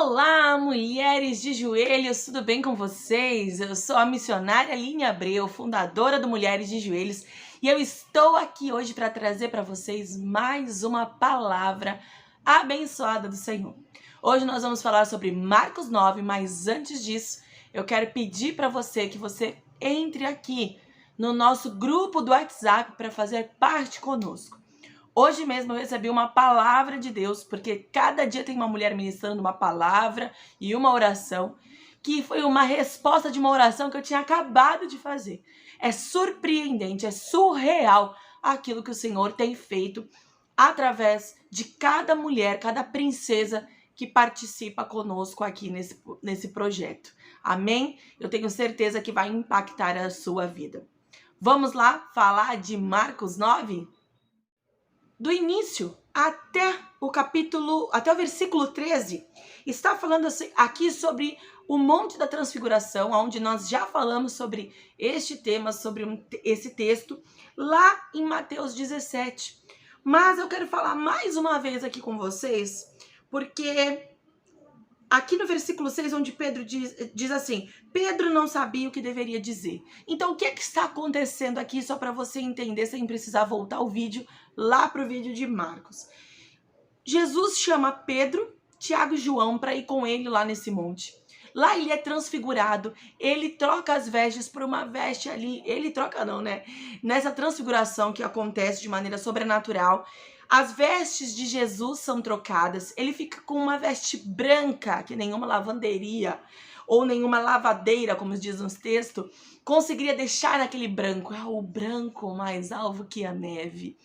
Olá, mulheres de joelhos, tudo bem com vocês? Eu sou a missionária Aline Abreu, fundadora do Mulheres de Joelhos, e eu estou aqui hoje para trazer para vocês mais uma palavra abençoada do Senhor. Hoje nós vamos falar sobre Marcos 9, mas antes disso, eu quero pedir para você que você entre aqui no nosso grupo do WhatsApp para fazer parte conosco. Hoje mesmo eu recebi uma palavra de Deus, porque cada dia tem uma mulher ministrando uma palavra e uma oração, que foi uma resposta de uma oração que eu tinha acabado de fazer. É surpreendente, é surreal aquilo que o Senhor tem feito através de cada mulher, cada princesa que participa conosco aqui nesse projeto. Amém? Eu tenho certeza que vai impactar a sua vida. Vamos lá falar de Marcos 9? Do início até o versículo 13, está falando aqui sobre o Monte da Transfiguração, onde nós já falamos sobre este tema, sobre esse texto, lá em Mateus 17. Mas eu quero falar mais uma vez aqui com vocês, porque aqui no versículo 6, onde Pedro diz assim, Pedro não sabia o que deveria dizer. Então, o que está acontecendo aqui, só para você entender, sem precisar voltar o vídeo, lá para o vídeo de Marcos. Jesus chama Pedro, Tiago e João para ir com ele lá nesse monte. Lá ele é transfigurado, ele troca as vestes por uma veste ali, ele troca não, né? Nessa transfiguração que acontece de maneira sobrenatural, as vestes de Jesus são trocadas, ele fica com uma veste branca, que nenhuma lavanderia ou nenhuma lavadeira, como diz nos textos, conseguiria deixar naquele branco. É o branco mais alvo que a neve.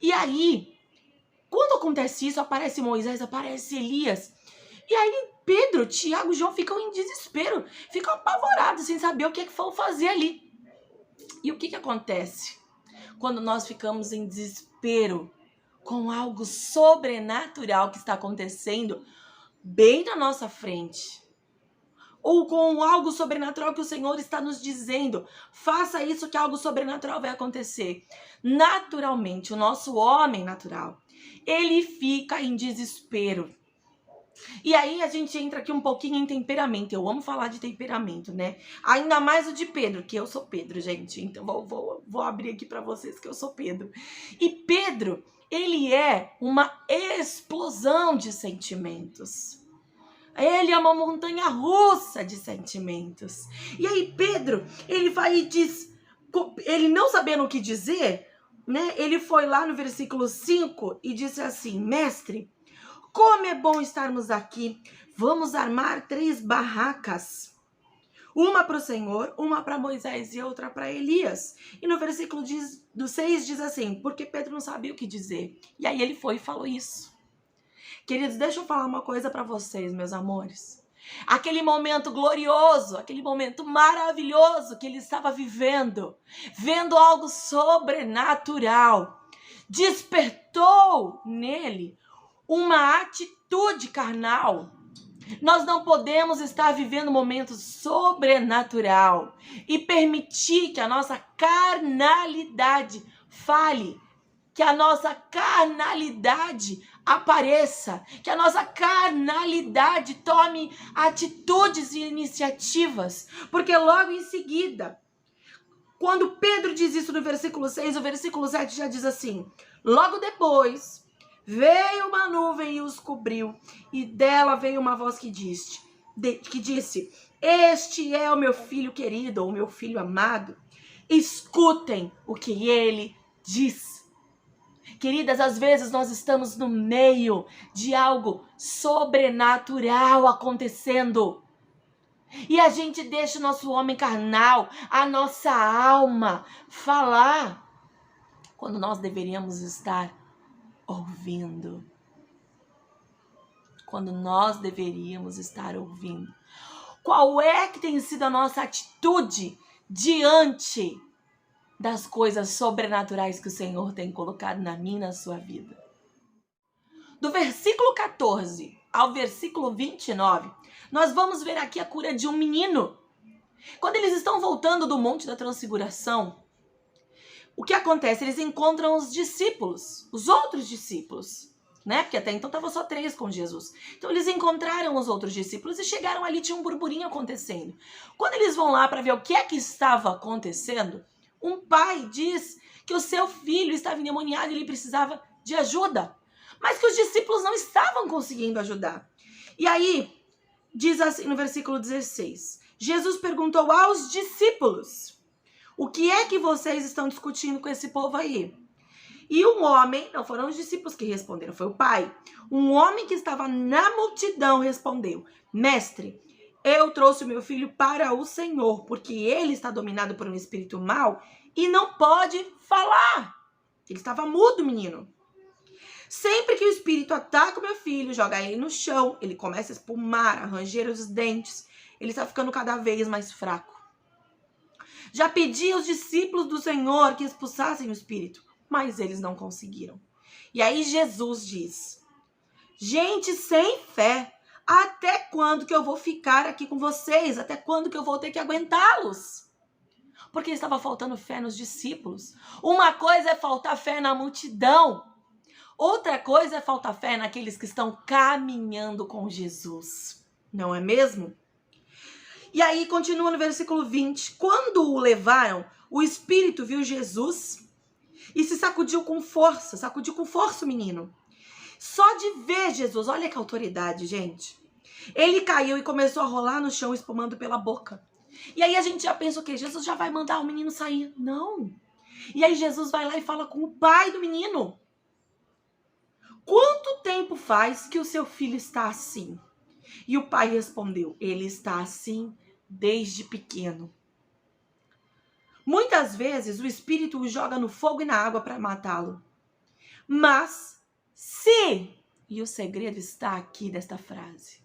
E aí, quando acontece isso, aparece Moisés, aparece Elias. E aí Pedro, Tiago e João ficam em desespero, ficam apavorados, sem saber o que é que vão fazer ali. E o que acontece quando nós ficamos em desespero com algo sobrenatural que está acontecendo bem na nossa frente? Ou com algo sobrenatural que o Senhor está nos dizendo, faça isso que algo sobrenatural vai acontecer. Naturalmente, o nosso homem natural, ele fica em desespero. E aí a gente entra aqui um pouquinho em temperamento. Eu amo falar de temperamento, né? Ainda mais o de Pedro, que eu sou Pedro, gente. Então vou abrir aqui para vocês que eu sou Pedro. E Pedro, ele é uma explosão de sentimentos. Ele é uma montanha russa de sentimentos. E aí Pedro, ele vai e diz, ele não sabendo o que dizer, né? Ele foi lá no versículo 5 e disse assim, mestre, como é bom estarmos aqui. Vamos armar 3 barracas. Uma para o Senhor, uma para Moisés e outra para Elias. E no versículo do 6 diz assim, porque Pedro não sabia o que dizer. E aí ele foi e falou isso. Queridos, deixa eu falar uma coisa para vocês, meus amores. Aquele momento glorioso, aquele momento maravilhoso que ele estava vivendo, vendo algo sobrenatural, despertou nele uma atitude carnal. Nós não podemos estar vivendo um momento sobrenatural e permitir que a nossa carnalidade fale, que a nossa carnalidade apareça, que a nossa carnalidade tome atitudes e iniciativas, porque logo em seguida, quando Pedro diz isso no versículo 6, o versículo 7 já diz assim, logo depois veio uma nuvem e os cobriu, e dela veio uma voz que disse, este é o meu filho querido, ou meu filho amado, escutem o que ele diz. Queridas, às vezes nós estamos no meio de algo sobrenatural acontecendo. E a gente deixa o nosso homem carnal, a nossa alma falar, quando nós deveríamos estar ouvindo. Quando nós deveríamos estar ouvindo. Qual é que tem sido a nossa atitude diante das coisas sobrenaturais que o Senhor tem colocado na minha e na sua vida? Do versículo 14 ao versículo 29, nós vamos ver aqui a cura de um menino. Quando eles estão voltando do Monte da Transfiguração, o que acontece? Eles encontram os discípulos, os outros discípulos. né? Porque até então estavam só 3 com Jesus. Então eles encontraram os outros discípulos e chegaram ali, tinha um burburinho acontecendo. Quando eles vão lá para ver o que é que estava acontecendo, um pai diz que o seu filho estava endemoniado e ele precisava de ajuda, mas que os discípulos não estavam conseguindo ajudar. E aí, diz assim no versículo 16, Jesus perguntou aos discípulos: o que é que vocês estão discutindo com esse povo aí? E um homem, não foram os discípulos que responderam, foi o pai. Um homem que estava na multidão respondeu: mestre, eu trouxe o meu filho para o Senhor, porque ele está dominado por um espírito mau e não pode falar. Ele estava mudo, menino. Sempre que o espírito ataca o meu filho, joga ele no chão, ele começa a espumar, a ranger os dentes. Ele está ficando cada vez mais fraco. Já pedi aos discípulos do Senhor que expulsassem o espírito, mas eles não conseguiram. E aí Jesus diz: gente sem fé, até quando que eu vou ficar aqui com vocês? Até quando que eu vou ter que aguentá-los? Porque estava faltando fé nos discípulos. Uma coisa é faltar fé na multidão. Outra coisa é faltar fé naqueles que estão caminhando com Jesus. Não é mesmo? E aí continua no versículo 20. Quando o levaram, o espírito viu Jesus e se sacudiu com força o menino. Só de ver Jesus, olha que autoridade, gente. Ele caiu e começou a rolar no chão, espumando pela boca. E aí a gente já pensa o quê? Jesus já vai mandar o menino sair. Não. E aí Jesus vai lá e fala com o pai do menino: quanto tempo faz que o seu filho está assim? E o pai respondeu: ele está assim desde pequeno. Muitas vezes o espírito o joga no fogo e na água para matá-lo. Mas se, e o segredo está aqui desta frase,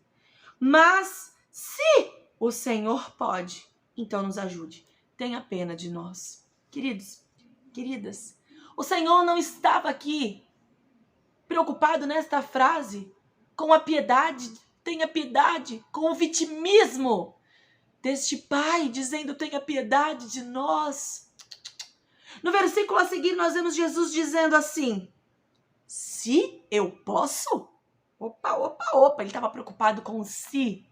mas se o Senhor pode, então nos ajude. Tenha pena de nós. Queridos, queridas, o Senhor não estava aqui preocupado nesta frase com a piedade, tenha piedade, com o vitimismo deste pai, dizendo: tenha piedade de nós. No versículo a seguir, nós vemos Jesus dizendo assim: se eu posso? Opa, ele estava preocupado com o si,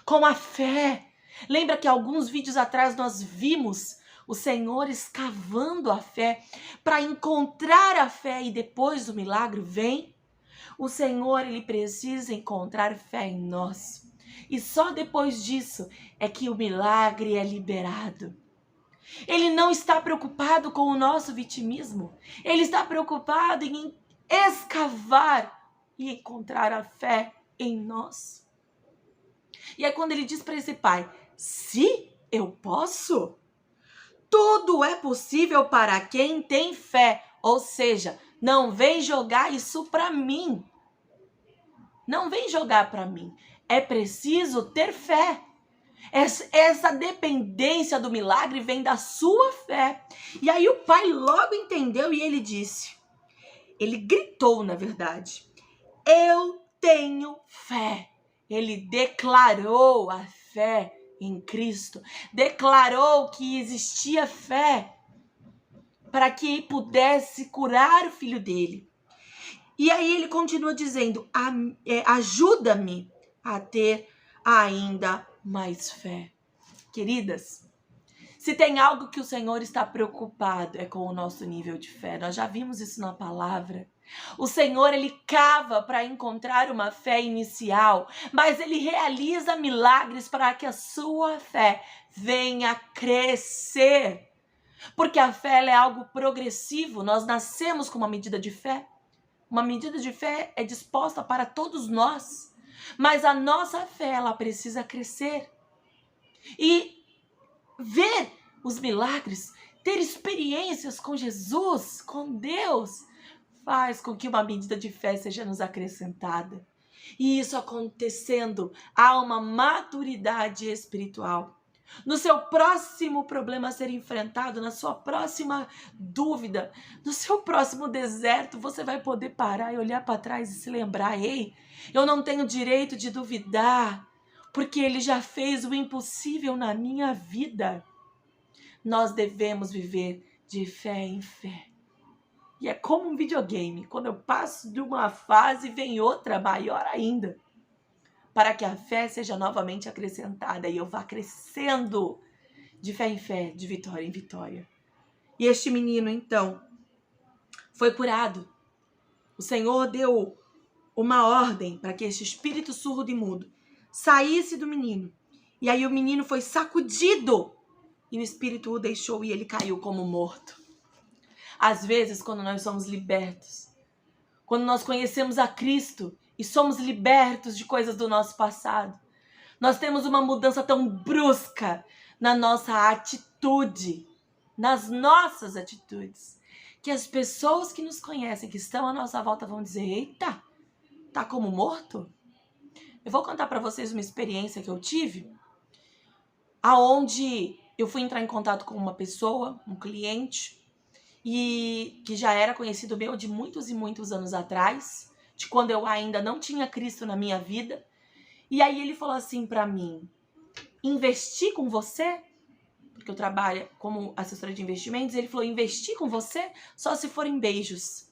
com a fé. Lembra que alguns vídeos atrás nós vimos o Senhor escavando a fé para encontrar a fé e depois o milagre vem? O Senhor, ele precisa encontrar fé em nós. E só depois disso é que o milagre é liberado. Ele não está preocupado com o nosso vitimismo. Ele está preocupado em escavar e encontrar a fé em nós. E é quando ele diz para esse pai: se eu posso, tudo é possível para quem tem fé. Ou seja, não vem jogar isso para mim. Não vem jogar para mim. É preciso ter fé. Essa dependência do milagre vem da sua fé. E aí o pai logo entendeu e ele disse, ele gritou, na verdade: eu tenho fé. Ele declarou a fé em Cristo. Declarou que existia fé para que pudesse curar o filho dele. E aí ele continua dizendo: ajuda-me a ter ainda mais fé. Queridas, se tem algo que o Senhor está preocupado é com o nosso nível de fé. Nós já vimos isso na palavra. O Senhor, ele cava para encontrar uma fé inicial, mas ele realiza milagres para que a sua fé venha crescer. Porque a fé ela é algo progressivo. Nós nascemos com uma medida de fé. Uma medida de fé é disposta para todos nós. Mas a nossa fé, ela precisa crescer. E ver os milagres, ter experiências com Jesus, com Deus, faz com que uma medida de fé seja nos acrescentada. E isso acontecendo, há uma maturidade espiritual. No seu próximo problema a ser enfrentado, na sua próxima dúvida, no seu próximo deserto, você vai poder parar e olhar para trás e se lembrar: ei, eu não tenho direito de duvidar, porque ele já fez o impossível na minha vida. Nós devemos viver de fé em fé. E é como um videogame. Quando eu passo de uma fase, vem outra maior ainda. Para que a fé seja novamente acrescentada e eu vá crescendo de fé em fé, de vitória em vitória. E este menino, então, foi curado. O Senhor deu uma ordem para que este espírito surdo e mudo saísse do menino. E aí o menino foi sacudido e o espírito o deixou e ele caiu como morto. Às vezes, quando nós somos libertos, quando nós conhecemos a Cristo e somos libertos de coisas do nosso passado, nós temos uma mudança tão brusca na nossa atitude, nas nossas atitudes, que as pessoas que nos conhecem, que estão à nossa volta, vão dizer: eita, tá como morto? Eu vou contar para vocês uma experiência que eu tive, aonde eu fui entrar em contato com uma pessoa, um cliente, e que já era conhecido meu de muitos e muitos anos atrás, de quando eu ainda não tinha Cristo na minha vida. E aí ele falou assim para mim: investir com você? Porque eu trabalho como assessora de investimentos. Ele falou: investir com você só se for em beijos.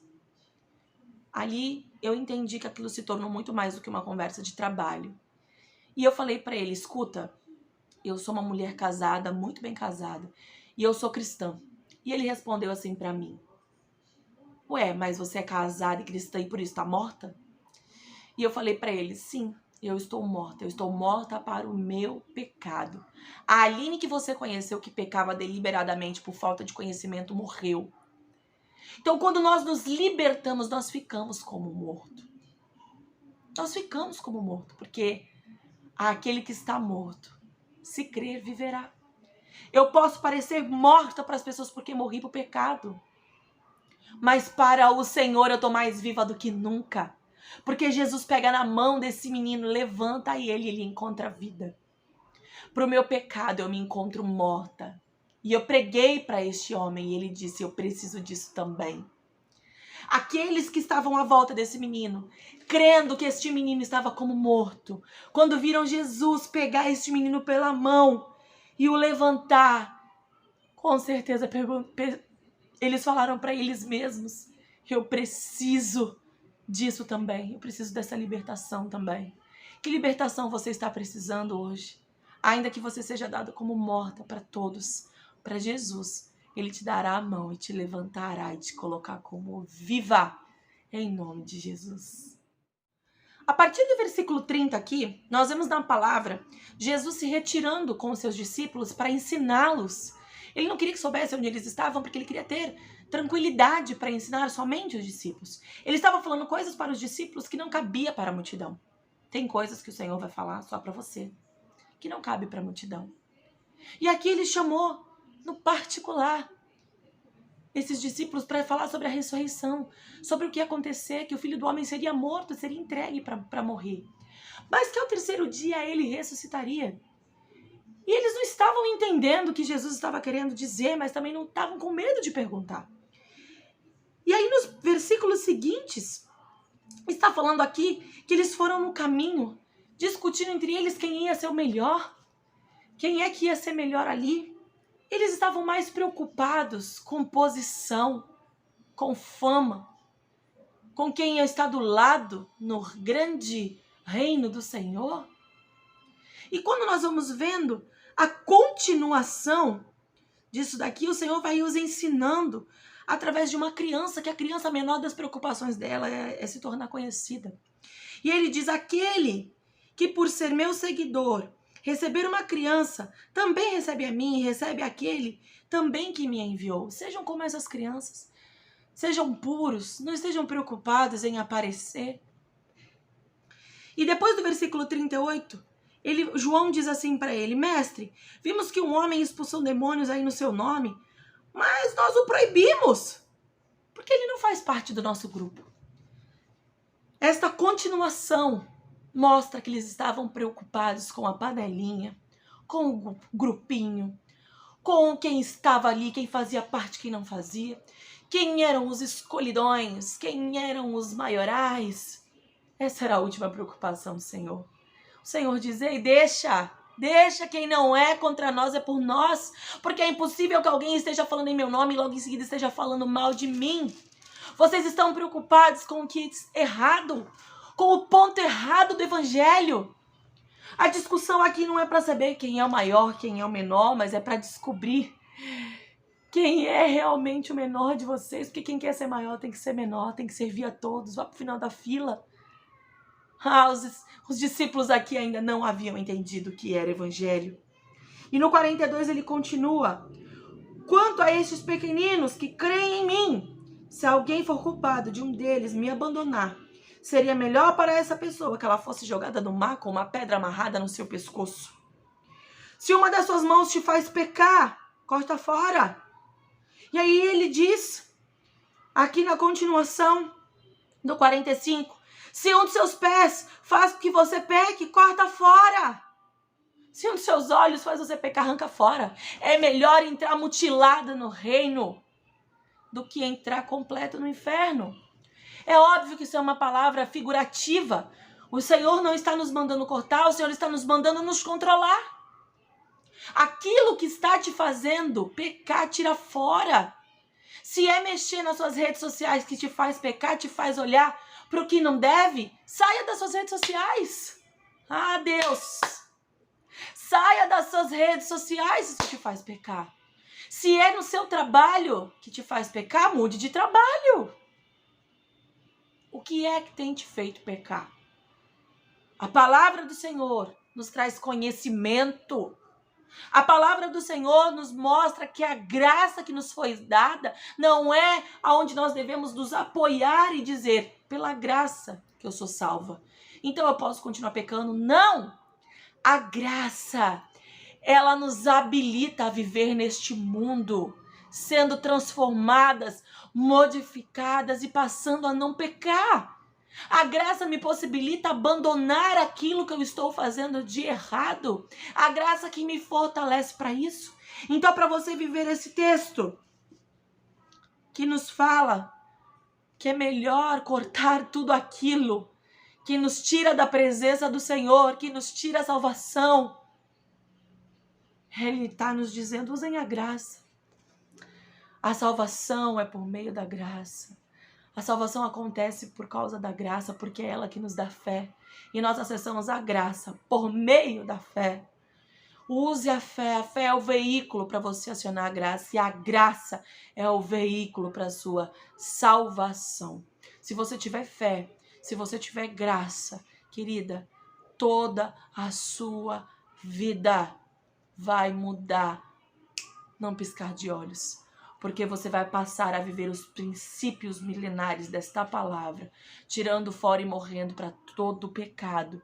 Ali eu entendi que aquilo se tornou muito mais do que uma conversa de trabalho. E eu falei para ele: escuta, eu sou uma mulher casada, muito bem casada, e eu sou cristã. E ele respondeu assim para mim: ué, mas você é casada e cristã e por isso tá morta? E eu falei para ele: sim, eu estou morta para o meu pecado. A Aline que você conheceu, que pecava deliberadamente por falta de conhecimento, morreu. Então, quando nós nos libertamos, nós ficamos como morto. Nós ficamos como morto, porque aquele que está morto, se crer, viverá. Eu posso parecer morta para as pessoas porque morri para o pecado, mas para o Senhor eu estou mais viva do que nunca. Porque Jesus pega na mão desse menino, levanta ele encontra vida. Para o meu pecado eu me encontro morta. E eu preguei para este homem e ele disse: eu preciso disso também. Aqueles que estavam à volta desse menino, crendo que este menino estava como morto, quando viram Jesus pegar este menino pela mão e o levantar, com certeza eles falaram para eles mesmos: eu preciso disso também, eu preciso dessa libertação também. Que libertação você está precisando hoje? Ainda que você seja dado como morta para todos, para Jesus, Ele te dará a mão e te levantará e te colocar como viva, em nome de Jesus. A partir do versículo 30 aqui, nós vemos na palavra Jesus se retirando com os seus discípulos para ensiná-los. Ele não queria que soubessem onde eles estavam, porque ele queria ter tranquilidade para ensinar somente os discípulos. Ele estava falando coisas para os discípulos que não cabia para a multidão. Tem coisas que o Senhor vai falar só para você, que não cabe para a multidão. E aqui ele chamou, no particular, esses discípulos para falar sobre a ressurreição, sobre o que ia acontecer, que o Filho do Homem seria morto, seria entregue para morrer, mas que ao terceiro dia ele ressuscitaria. E eles não estavam entendendo o que Jesus estava querendo dizer, mas também não estavam com medo de perguntar. E aí nos versículos seguintes, está falando aqui que eles foram no caminho, discutindo entre eles quem ia ser o melhor, quem é que ia ser melhor ali. Eles estavam mais preocupados com posição, com fama, com quem ia estar do lado no grande reino do Senhor. E quando nós vamos vendo a continuação disso daqui, o Senhor vai os ensinando através de uma criança, que a criança, a menor das preocupações dela é se tornar conhecida. E ele diz: aquele que por ser meu seguidor receber uma criança, também recebe a mim e recebe aquele também que me enviou. Sejam como essas crianças. Sejam puros, não estejam preocupados em aparecer. E depois do versículo 38, João diz assim para ele: mestre, vimos que um homem expulsou demônios aí no seu nome, mas nós o proibimos, porque ele não faz parte do nosso grupo. Esta continuação mostra que eles estavam preocupados com a panelinha, com o grupinho, com quem estava ali, quem fazia parte, quem não fazia, quem eram os escolhidões, quem eram os maiorais. Essa era a última preocupação do Senhor. O Senhor diz: ei, deixa quem não é contra nós, é por nós, porque é impossível que alguém esteja falando em meu nome e logo em seguida esteja falando mal de mim. Vocês estão preocupados com o que é errado, com o ponto errado do evangelho. A discussão aqui não é para saber quem é o maior, quem é o menor, mas é para descobrir quem é realmente o menor de vocês. Porque quem quer ser maior tem que ser menor, tem que servir a todos. Vá para o final da fila. Os discípulos aqui ainda não haviam entendido o que era evangelho. E no 42 ele continua: quanto a estes pequeninos que creem em mim, se alguém for culpado de um deles me abandonar, seria melhor para essa pessoa que ela fosse jogada no mar com uma pedra amarrada no seu pescoço. Se uma das suas mãos te faz pecar, corta fora. E aí ele diz, aqui na continuação do 45, se um dos seus pés faz com que você peque, corta fora. Se um dos seus olhos faz você pecar, arranca fora. É melhor entrar mutilado no reino do que entrar completo no inferno. É óbvio que isso é uma palavra figurativa. O Senhor não está nos mandando cortar, o Senhor está nos mandando nos controlar. Aquilo que está te fazendo pecar, tira fora. Se é mexer nas suas redes sociais que te faz pecar, te faz olhar para o que não deve, saia das suas redes sociais. Ah, Deus! Saia das suas redes sociais se isso te faz pecar. Se é no seu trabalho que te faz pecar, mude de trabalho. O que é que tem te feito pecar? A palavra do Senhor nos traz conhecimento. A palavra do Senhor nos mostra que a graça que nos foi dada não é aonde nós devemos nos apoiar e dizer, pela graça que eu sou salva, então eu posso continuar pecando. Não! A graça, ela nos habilita a viver neste mundo, sendo transformadas, modificadas e passando a não pecar. A graça me possibilita abandonar aquilo que eu estou fazendo de errado. A graça que me fortalece para isso. Então, para você viver esse texto que nos fala que é melhor cortar tudo aquilo que nos tira da presença do Senhor, que nos tira a salvação, Ele está nos dizendo, usem a graça. A salvação é por meio da graça. A salvação acontece por causa da graça, porque é ela que nos dá fé. E nós acessamos a graça por meio da fé. Use a fé é o veículo para você acionar a graça. E a graça é o veículo para a sua salvação. Se você tiver fé, se você tiver graça, querida, toda a sua vida vai mudar, não piscar de olhos. Porque você vai passar a viver os princípios milenares desta palavra, tirando fora e morrendo para todo o pecado.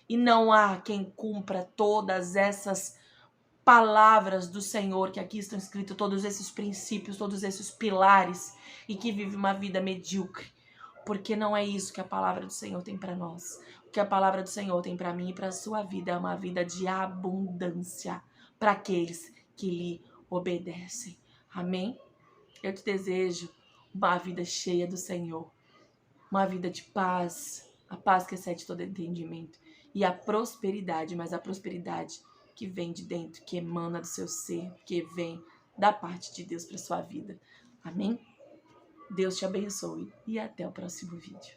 E não há quem cumpra todas essas palavras do Senhor, que aqui estão escritos, todos esses princípios, todos esses pilares, e que vive uma vida medíocre. Porque não é isso que a palavra do Senhor tem para nós. O que a palavra do Senhor tem para mim e para a sua vida é uma vida de abundância para aqueles que lhe obedecem. Amém? Eu te desejo uma vida cheia do Senhor, uma vida de paz, a paz que excede todo entendimento, e a prosperidade, mas a prosperidade que vem de dentro, que emana do seu ser, que vem da parte de Deus para sua vida. Amém? Deus te abençoe e até o próximo vídeo.